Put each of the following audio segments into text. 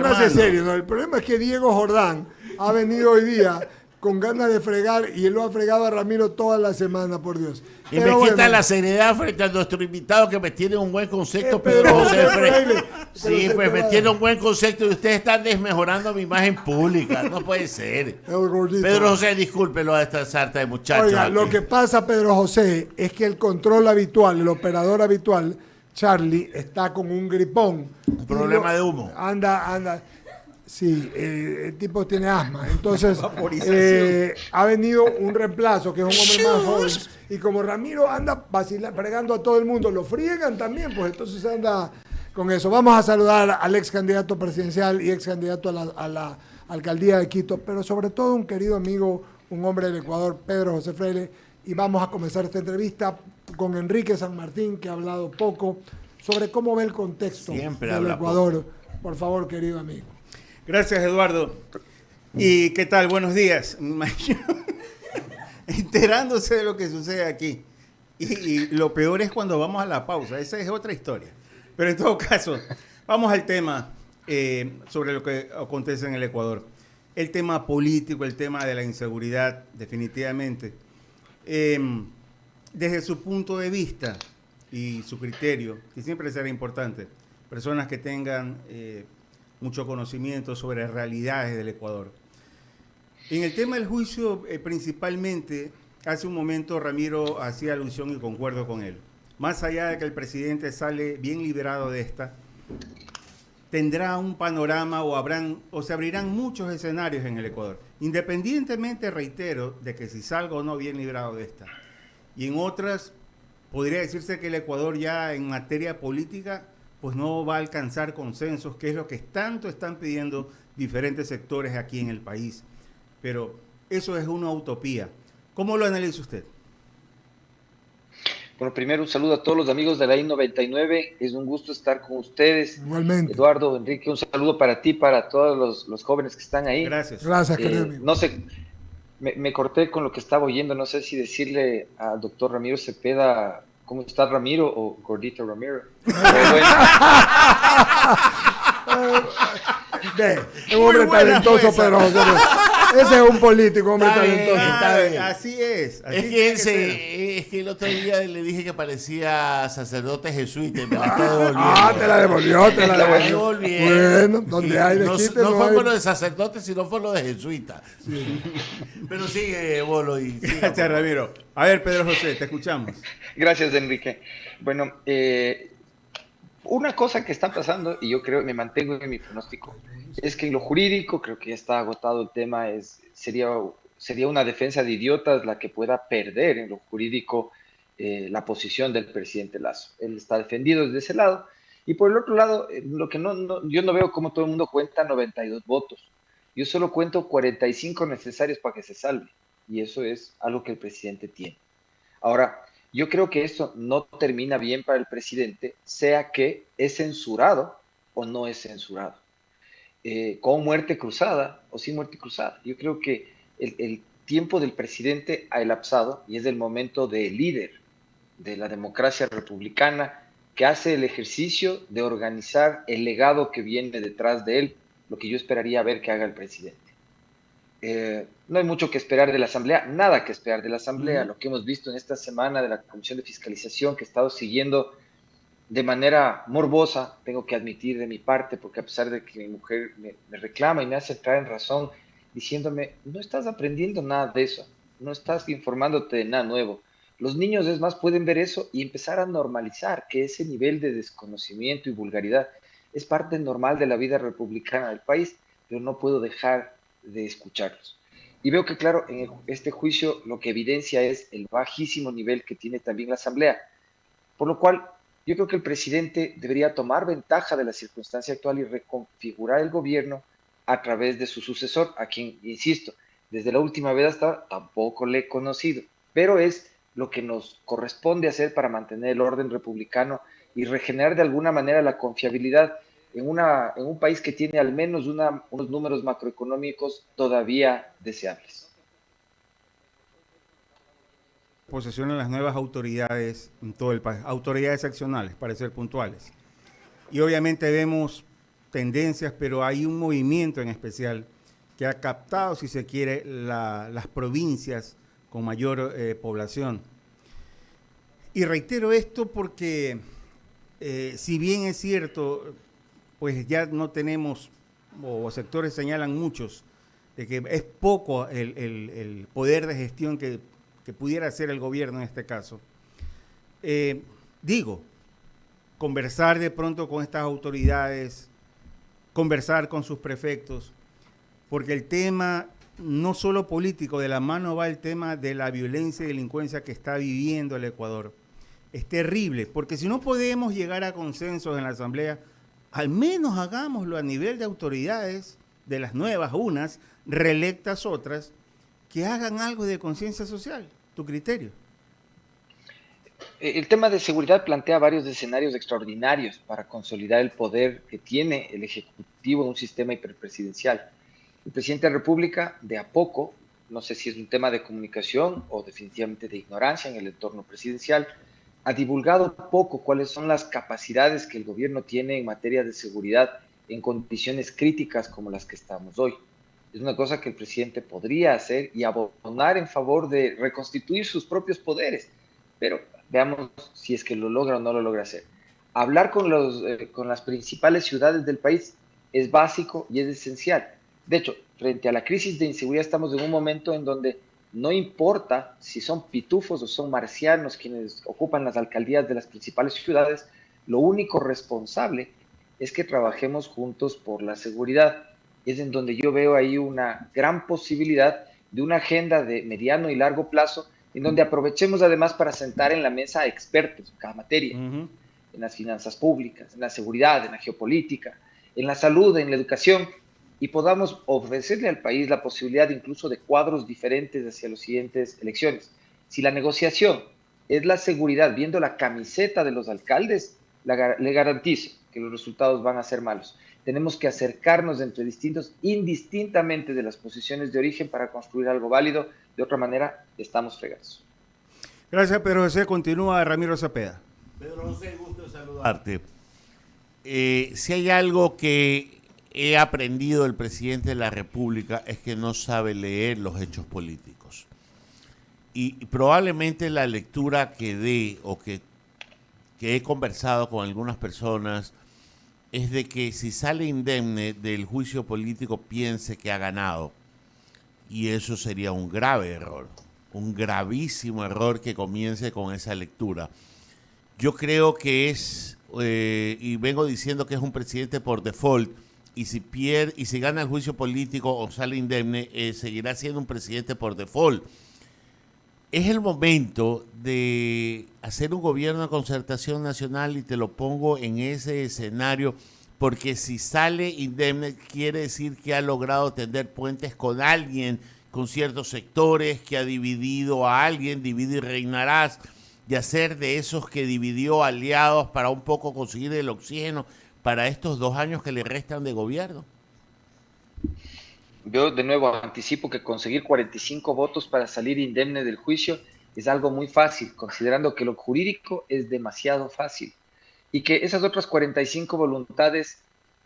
póngase serio, ¿no? El problema es que Diego Jordán ha venido hoy día con ganas de fregar y él lo ha fregado a Ramiro toda la semana, por Dios. Y me quita la seriedad frente a nuestro invitado que me tiene un buen concepto, Pedro Pedro José Freire. Freire. Sí, pues me tiene un buen concepto y ustedes están desmejorando mi imagen pública. No puede ser. Pedro José, discúlpelo a esta sarta de muchachos. Oiga, aquí. lo que pasa, Pedro José, es que el control habitual, el operador habitual, Charlie, está con un gripón. Un problema de humo. Anda. Sí, el tipo tiene asma. Entonces, Vaporización. ha venido un reemplazo, que es un hombre más joven. Y como Ramiro anda fregando a todo el mundo, lo friegan también, pues entonces anda con eso. Vamos a saludar al ex candidato presidencial y ex candidato a la alcaldía de Quito, pero sobre todo un querido amigo, un hombre del Ecuador, Pedro José Freire. Y vamos a comenzar esta entrevista con Enrique San Martín, que ha hablado poco sobre cómo ve el contexto del Ecuador. Por favor, querido amigo. Gracias, Eduardo. ¿Y qué tal? Buenos días. Enterándose de lo que sucede aquí. Y lo peor es cuando vamos a la pausa. Esa es otra historia. Pero en todo caso, vamos al tema sobre lo que acontece en el Ecuador. El tema político, el tema de la inseguridad, definitivamente. Desde su punto de vista y su criterio, que siempre será importante, personas que tengan mucho conocimiento sobre realidades del Ecuador. En el tema del juicio, principalmente, hace un momento Ramiro hacía alusión y concuerdo con él. Más allá de que el presidente sale bien liberado de esta, tendrá un panorama o se abrirán muchos escenarios en el Ecuador. Independientemente, reitero, de que si salga o no bien librado de esta. Y en otras, podría decirse que el Ecuador ya en materia política pues no va a alcanzar consensos, que es lo que tanto están pidiendo diferentes sectores aquí en el país. Pero eso es una utopía. ¿Cómo lo analiza usted? Bueno, primero un saludo a todos los amigos de la I-99. Es un gusto estar con ustedes. Igualmente. Eduardo, Enrique, un saludo para ti, para todos los jóvenes que están ahí. Gracias. Gracias, querido amigo. No sé, me corté con lo que estaba oyendo. No sé si decirle al doctor Ramiro Cepeda, ¿cómo está Ramiro? O Gordito Ramiro. Es un hombre talentoso, pero ese es un político, hombre talentoso. Así es. Es que el otro día le dije que parecía sacerdote jesuita y me la está devolviendo. Te la devolvió. Bueno, donde hay de no, quite, no fue hay... por lo de sacerdote, sino fue lo de jesuita. Sí. Pero sigue, Bolo. Gracias, Ramiro. A ver, Pedro José, te escuchamos. Gracias, Enrique. Bueno, una cosa que está pasando, y yo creo, me mantengo en mi pronóstico, es que en lo jurídico, creo que ya está agotado el tema, sería una defensa de idiotas la que pueda perder en lo jurídico la posición del presidente Lasso. Él está defendido desde ese lado, y por el otro lado, lo que yo no veo cómo todo el mundo cuenta 92 votos. Yo solo cuento 45 necesarios para que se salve, y eso es algo que el presidente tiene. Ahora, yo creo que esto no termina bien para el presidente, sea que es censurado o no es censurado. Con muerte cruzada o sin muerte cruzada. Yo creo que el tiempo del presidente ha elapsado y es el momento del líder de la democracia republicana que hace el ejercicio de organizar el legado que viene detrás de él, lo que yo esperaría ver que haga el presidente. No hay mucho que esperar de la Asamblea, nada que esperar de la Asamblea. Lo que hemos visto en esta semana de la Comisión de Fiscalización, que he estado siguiendo de manera morbosa, tengo que admitir de mi parte, porque a pesar de que mi mujer me reclama y me hace entrar en razón, diciéndome, no estás aprendiendo nada de eso, no estás informándote de nada nuevo. Los niños, es más, pueden ver eso y empezar a normalizar que ese nivel de desconocimiento y vulgaridad es parte normal de la vida republicana del país, pero no puedo dejar de escucharlos. Y veo que, claro, en este juicio lo que evidencia es el bajísimo nivel que tiene también la Asamblea, por lo cual yo creo que el presidente debería tomar ventaja de la circunstancia actual y reconfigurar el gobierno a través de su sucesor, a quien, insisto, desde la última vez hasta ahora tampoco le he conocido, pero es lo que nos corresponde hacer para mantener el orden republicano y regenerar de alguna manera la confiabilidad en un país que tiene al menos unos números macroeconómicos todavía deseables. Posesionan las nuevas autoridades en todo el país, autoridades accionales, para ser puntuales. Y obviamente vemos tendencias, pero hay un movimiento en especial que ha captado, si se quiere, las provincias con mayor población. Y reitero esto porque, si bien es cierto, pues ya no tenemos, o sectores señalan muchos, de que es poco el poder de gestión que pudiera hacer el gobierno en este caso. Conversar de pronto con estas autoridades, conversar con sus prefectos, porque el tema no solo político, de la mano va el tema de la violencia y delincuencia que está viviendo el Ecuador. Es terrible, porque si no podemos llegar a consensos en la Asamblea, al menos hagámoslo a nivel de autoridades, de las nuevas unas, reelectas otras, que hagan algo de conciencia social. Tu criterio. El tema de seguridad plantea varios escenarios extraordinarios para consolidar el poder que tiene el Ejecutivo en un sistema hiperpresidencial. El presidente de la República, de a poco, no sé si es un tema de comunicación o definitivamente de ignorancia en el entorno presidencial, ha divulgado poco cuáles son las capacidades que el gobierno tiene en materia de seguridad en condiciones críticas como las que estamos hoy. Es una cosa que el presidente podría hacer y abonar en favor de reconstituir sus propios poderes, pero veamos si es que lo logra o no lo logra hacer. Hablar con las principales ciudades del país es básico y es esencial. De hecho, frente a la crisis de inseguridad estamos en un momento en donde no importa si son pitufos o son marcianos quienes ocupan las alcaldías de las principales ciudades, lo único responsable es que trabajemos juntos por la seguridad. Es en donde yo veo ahí una gran posibilidad de una agenda de mediano y largo plazo, en donde aprovechemos además para sentar en la mesa a expertos en cada materia, en las finanzas públicas, en la seguridad, en la geopolítica, en la salud, en la educación, y podamos ofrecerle al país la posibilidad incluso de cuadros diferentes hacia las siguientes elecciones. Si la negociación es la seguridad, viendo la camiseta de los alcaldes, le garantizo que los resultados van a ser malos. Tenemos que acercarnos entre distintos, indistintamente de las posiciones de origen, para construir algo válido. De otra manera, estamos fregados. Gracias, Pedro José. Continúa Ramiro Cepeda. Pedro José, gusto saludarte. Si hay algo que he aprendido del presidente de la República es que no sabe leer los hechos políticos. Y probablemente la lectura que dé o que he conversado con algunas personas es de que si sale indemne del juicio político piense que ha ganado. Y eso sería un grave error, un gravísimo error que comience con esa lectura. Yo creo que es, y vengo diciendo que es un presidente por default, y si pierde, y si gana el juicio político o sale indemne, seguirá siendo un presidente por default. Es el momento de hacer un gobierno de concertación nacional, y te lo pongo en ese escenario, porque si sale indemne quiere decir que ha logrado tender puentes con alguien, con ciertos sectores, que ha dividido a alguien, divide y reinarás, y hacer de esos que dividió aliados para un poco conseguir el oxígeno para estos 2 años que le restan de gobierno. Yo de nuevo anticipo que conseguir 45 votos para salir indemne del juicio es algo muy fácil, considerando que lo jurídico es demasiado fácil y que esas otras 45 voluntades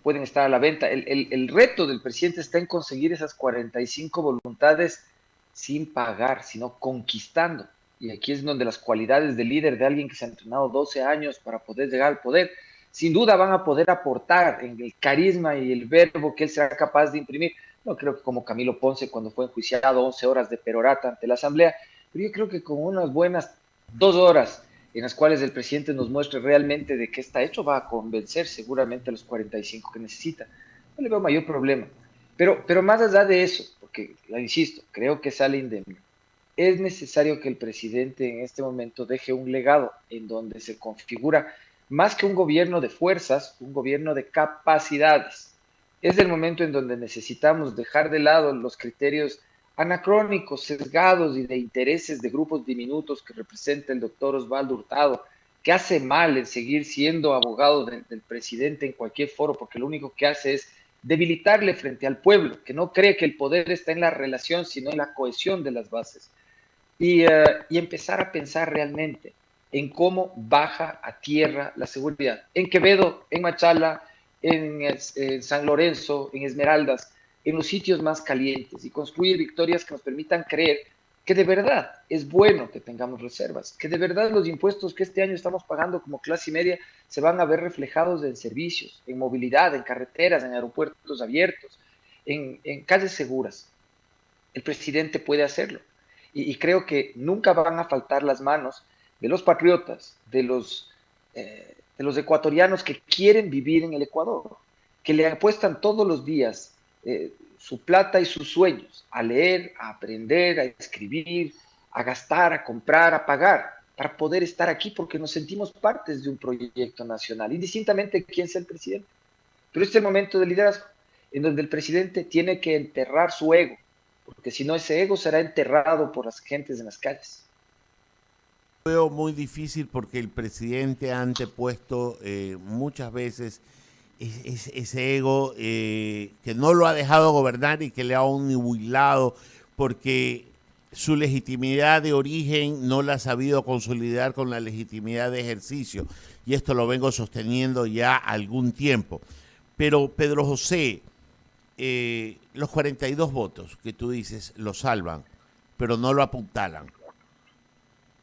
pueden estar a la venta. El reto del presidente está en conseguir esas 45 voluntades sin pagar, sino conquistando. Y aquí es donde las cualidades de líder de alguien que se ha entrenado 12 años para poder llegar al poder, sin duda van a poder aportar en el carisma y el verbo que él será capaz de imprimir. No creo que como Camilo Ponce cuando fue enjuiciado 11 horas de perorata ante la Asamblea, pero yo creo que con unas buenas 2 horas en las cuales el presidente nos muestre realmente de qué está hecho, va a convencer seguramente a los 45 que necesita. No le veo mayor problema. Pero más allá de eso, porque, ya insisto, creo que sale indemne, es necesario que el presidente en este momento deje un legado en donde se configura más que un gobierno de fuerzas, un gobierno de capacidades. Es el momento en donde necesitamos dejar de lado los criterios anacrónicos, sesgados y de intereses de grupos diminutos que representa el doctor Osvaldo Hurtado, que hace mal en seguir siendo abogado del presidente en cualquier foro, porque lo único que hace es debilitarle frente al pueblo, que no cree que el poder está en la relación, sino en la cohesión de las bases. Y empezar a pensar realmente en cómo baja a tierra la seguridad. En Quevedo, en Machala, en San Lorenzo, en Esmeraldas, en los sitios más calientes y construir victorias que nos permitan creer que de verdad es bueno que tengamos reservas, que de verdad los impuestos que este año estamos pagando como clase media se van a ver reflejados en servicios, en movilidad, en carreteras, en aeropuertos abiertos, en calles seguras. El presidente puede hacerlo. Y creo que nunca van a faltar las manos de los patriotas, de los ecuatorianos que quieren vivir en el Ecuador, que le apuestan todos los días su plata y sus sueños a leer, a aprender, a escribir, a gastar, a comprar, a pagar, para poder estar aquí porque nos sentimos partes de un proyecto nacional, indistintamente de quién sea el presidente. Pero este es el momento de liderazgo, en donde el presidente tiene que enterrar su ego, porque si no ese ego será enterrado por las gentes en las calles. Veo muy difícil porque el presidente ha antepuesto muchas veces ese ego que no lo ha dejado gobernar y que le ha nublado porque su legitimidad de origen no la ha sabido consolidar con la legitimidad de ejercicio, y esto lo vengo sosteniendo ya algún tiempo. Pero Pedro José, los 42 votos que tú dices lo salvan, pero no lo apuntalan.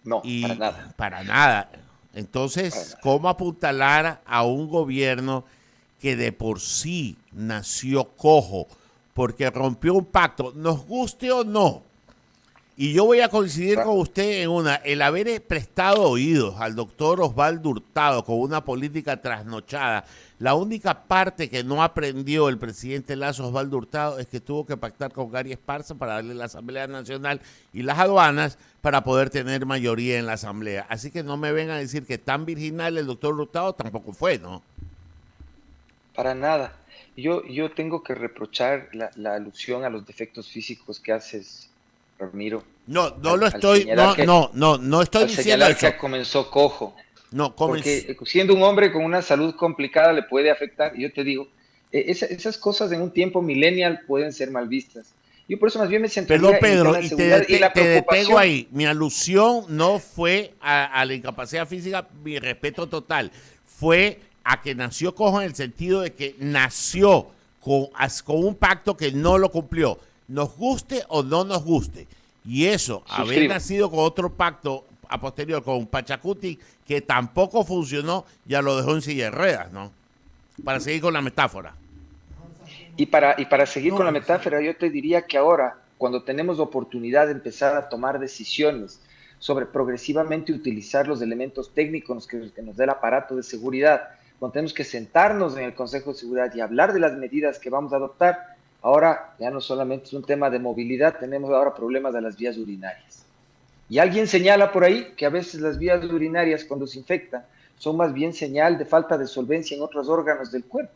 No, Y para nada. para nada. Entonces, Para nada. ¿cómo apuntalar a un gobierno que de por sí nació cojo porque rompió un pacto, nos guste o no? Y yo voy a coincidir con usted en el haber prestado oídos al doctor Osvaldo Hurtado con una política trasnochada. La única parte que no aprendió el presidente Lazo, Osvaldo Hurtado, es que tuvo que pactar con Gary Esparza para darle la Asamblea Nacional y las aduanas para poder tener mayoría en la Asamblea. Así que no me vengan a decir que tan virginal el doctor Hurtado tampoco fue, ¿no? Para nada. Yo tengo que reprochar la alusión a los defectos físicos que haces, Ramiro. No Al estoy, señalar que- no estoy Al diciendo señalar eso. que comenzó cojo. No, Porque siendo un hombre con una salud complicada le puede afectar. Y yo te digo, esas cosas en un tiempo millennial pueden ser mal vistas. Yo por eso más bien me centraría Perdón, en el Pedro, tema de y seguridad y la te detengo preocupación. ahí. Mi alusión no fue a la incapacidad física, mi respeto total. Fue a que nació cojo en el sentido de que nació con un pacto que no lo cumplió. Nos guste o no nos guste. Y eso, haber Suscribo. nacido con otro pacto a posterior con Pachacuti que tampoco funcionó, ya lo dejó en silla de ruedas, ¿no? Para seguir con la metáfora. Y para seguir con la metáfora, yo te diría que ahora, cuando tenemos la oportunidad de empezar a tomar decisiones sobre progresivamente utilizar los elementos técnicos que nos dé el aparato de seguridad, cuando tenemos que sentarnos en el Consejo de Seguridad y hablar de las medidas que vamos a adoptar, ahora ya no solamente es un tema de movilidad, tenemos ahora problemas de las vías urinarias. Y alguien señala por ahí que a veces las vías urinarias cuando se infectan son más bien señal de falta de solvencia en otros órganos del cuerpo.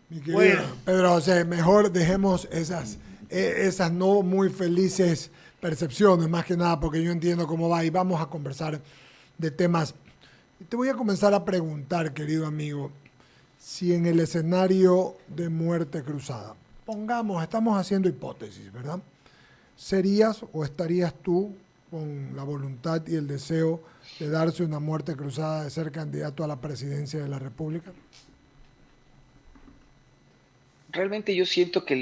Mi querido Pedro José, mejor dejemos esas no muy felices percepciones, más que nada, porque yo entiendo cómo va y vamos a conversar de temas. Te voy a comenzar a preguntar, querido amigo, si en el escenario de muerte cruzada, pongamos, estamos haciendo hipótesis, ¿verdad? ¿Serías o estarías tú con la voluntad y el deseo de darse una muerte cruzada, de ser candidato a la presidencia de la República? Realmente yo siento que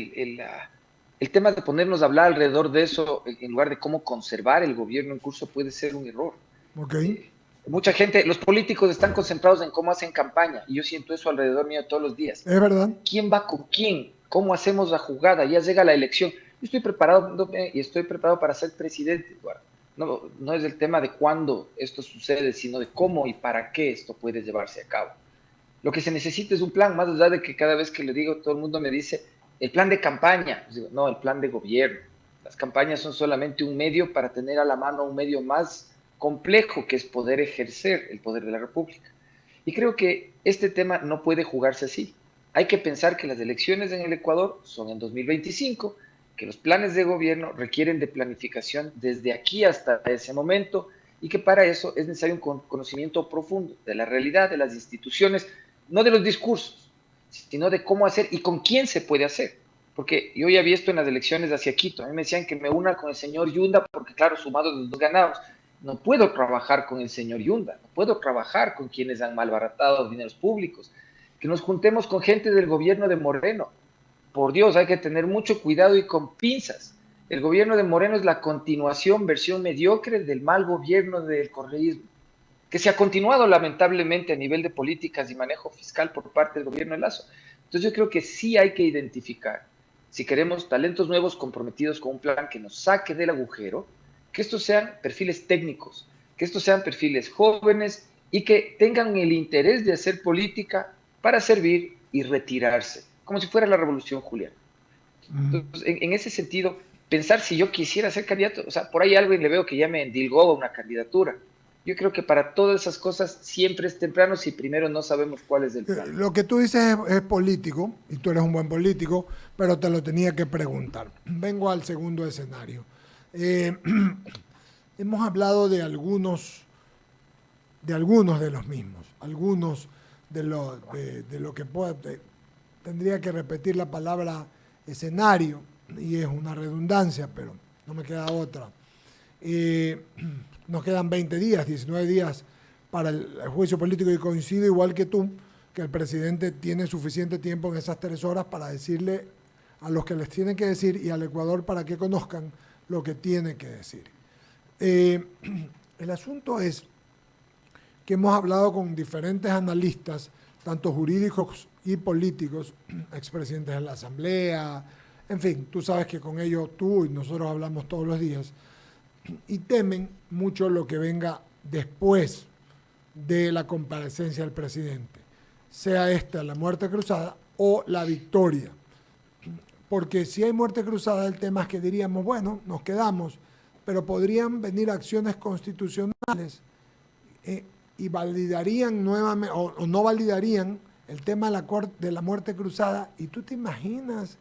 el tema de ponernos a hablar alrededor de eso, en lugar de cómo conservar el gobierno en curso, puede ser un error. Ok. Mucha gente, los políticos están concentrados en cómo hacen campaña, y yo siento eso alrededor mío todos los días. ¿Es verdad? ¿Quién va con quién? ¿Cómo hacemos la jugada? Ya llega la elección. Yo estoy preparado y estoy preparado para ser presidente, Eduardo. No es el tema de cuándo esto sucede, sino de cómo y para qué esto puede llevarse a cabo. Lo que se necesita es un plan, más allá de que cada vez que le digo, todo el mundo me dice, el plan de campaña. Pues digo, no, el plan de gobierno. Las campañas son solamente un medio para tener a la mano un medio más complejo, que es poder ejercer el poder de la República. Y creo que este tema no puede jugarse así. Hay que pensar que las elecciones en el Ecuador son en 2025, que los planes de gobierno requieren de planificación desde aquí hasta ese momento, y que para eso es necesario un conocimiento profundo de la realidad, de las instituciones, no de los discursos, sino de cómo hacer y con quién se puede hacer. Porque yo ya vi esto en las elecciones hacia Quito. A mí me decían que me una con el señor Yunda, porque claro, sumados los dos ganamos. No puedo trabajar con el señor Yunda, no puedo trabajar con quienes han malbaratado dineros públicos. Que nos juntemos con gente del gobierno de Moreno. Por Dios, hay que tener mucho cuidado y con pinzas. El gobierno de Moreno es la continuación, versión mediocre del mal gobierno del correísmo, que se ha continuado lamentablemente a nivel de políticas y manejo fiscal por parte del gobierno de Lazo. Entonces yo creo que sí hay que identificar, si queremos talentos nuevos comprometidos con un plan que nos saque del agujero, que estos sean perfiles técnicos, que estos sean perfiles jóvenes y que tengan el interés de hacer política para servir y retirarse, como si fuera la revolución juliana. Entonces, en ese sentido, pensar si yo quisiera ser candidato, o sea, por ahí alguien le veo que ya me endilgó a una candidatura. Yo creo que para todas esas cosas siempre es temprano si primero no sabemos cuál es el plan. Lo que tú dices es político, y tú eres un buen político, pero te lo tenía que preguntar. Vengo al segundo escenario. Hemos hablado de algunos de los mismos, algunos de lo que tendría que repetir la palabra escenario, y es una redundancia, pero no me queda otra. Nos quedan 20 días, 19 días para el juicio político, y coincido igual que tú, que el presidente tiene suficiente tiempo en esas 3 horas para decirle a los que les tienen que decir y al Ecuador para que conozcan lo que tiene que decir. El asunto es que hemos hablado con diferentes analistas, tanto jurídicos y políticos, expresidentes de la Asamblea, en fin, tú sabes que con ellos tú y nosotros hablamos todos los días, y temen mucho lo que venga después de la comparecencia del presidente, sea esta la muerte cruzada o la victoria. Porque si hay muerte cruzada, el tema es que diríamos, bueno, nos quedamos, pero podrían venir acciones constitucionales y validarían nuevamente, o no validarían el tema de la muerte cruzada. Y tú te imaginas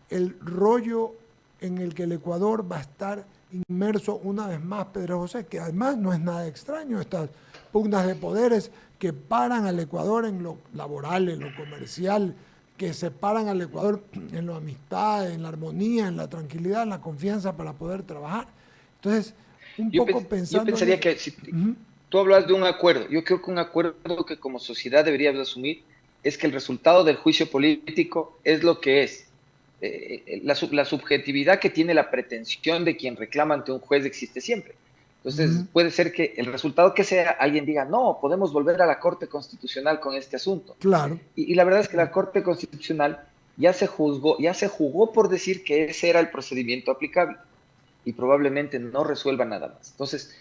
el rollo en el que el Ecuador va a estar inmerso una vez más, Pedro José, que además no es nada extraño, estas pugnas de poderes que paran al Ecuador en lo laboral, en lo comercial, que separan al Ecuador en la amistad, en la armonía, en la tranquilidad, en la confianza para poder trabajar. Entonces, yo pensaría que si tú hablas de un acuerdo, yo creo que un acuerdo que como sociedad deberíamos asumir es que el resultado del juicio político es lo que es. La subjetividad que tiene la pretensión de quien reclama ante un juez existe siempre. Entonces, puede ser que el resultado que sea, alguien diga, no, podemos volver a la Corte Constitucional con este asunto. Claro. Y la verdad es que la Corte Constitucional ya se jugó por decir que ese era el procedimiento aplicable y probablemente no resuelva nada más. Entonces,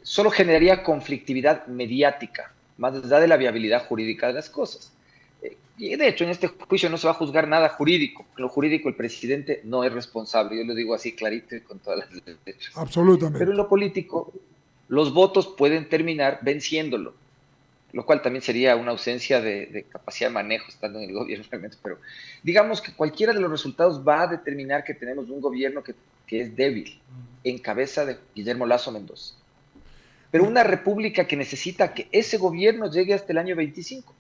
solo generaría conflictividad mediática, más allá de la viabilidad jurídica de las cosas. Y de hecho, en este juicio no se va a juzgar nada jurídico. En lo jurídico, el presidente no es responsable. Yo lo digo así clarito y con todas las letras. Absolutamente. Pero en lo político, los votos pueden terminar venciéndolo, lo cual también sería una ausencia de capacidad de manejo estando en el gobierno realmente. Pero digamos que cualquiera de los resultados va a determinar que tenemos un gobierno que es débil, en cabeza de Guillermo Lasso Mendoza. Pero una república que necesita que ese gobierno llegue hasta el año 25.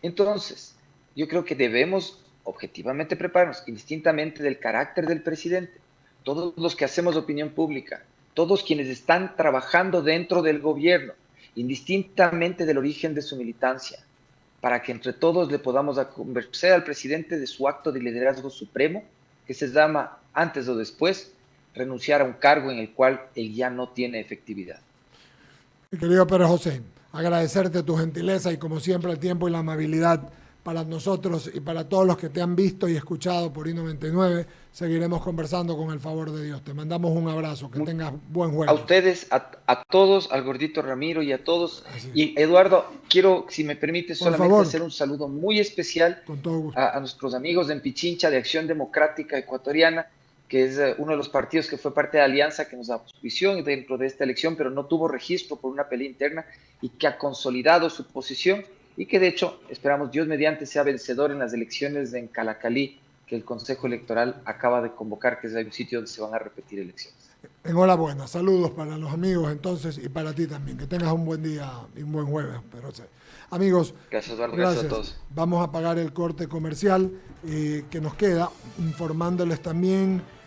Entonces, yo creo que debemos objetivamente prepararnos, indistintamente del carácter del presidente, todos los que hacemos opinión pública, todos quienes están trabajando dentro del gobierno, indistintamente del origen de su militancia, para que entre todos le podamos convencer al presidente de su acto de liderazgo supremo, que se llama, antes o después, renunciar a un cargo en el cual él ya no tiene efectividad. Mi querido Pedro José, agradecerte tu gentileza y como siempre el tiempo y la amabilidad para nosotros y para todos los que te han visto y escuchado por I99. Seguiremos conversando con el favor de Dios. Te mandamos un abrazo, que tengas buen jueves. A ustedes, a todos, al gordito Ramiro y a todos. Y Eduardo, quiero, si me permite, solamente hacer un saludo muy especial con todo gusto. A nuestros amigos de Pichincha de Acción Democrática Ecuatoriana, que es uno de los partidos que fue parte de Alianza, que nos auspició dentro de esta elección, pero no tuvo registro por una pelea interna y que ha consolidado su posición y que de hecho, esperamos Dios mediante, sea vencedor en las elecciones en Calacalí, que el Consejo Electoral acaba de convocar, que es un sitio donde se van a repetir elecciones. Enhorabuena, saludos para los amigos entonces y para ti también. Que tengas un buen día y un buen jueves. Pero, amigos, gracias, Eduardo, gracias a todos. Vamos a pagar el corte comercial que nos queda, informándoles también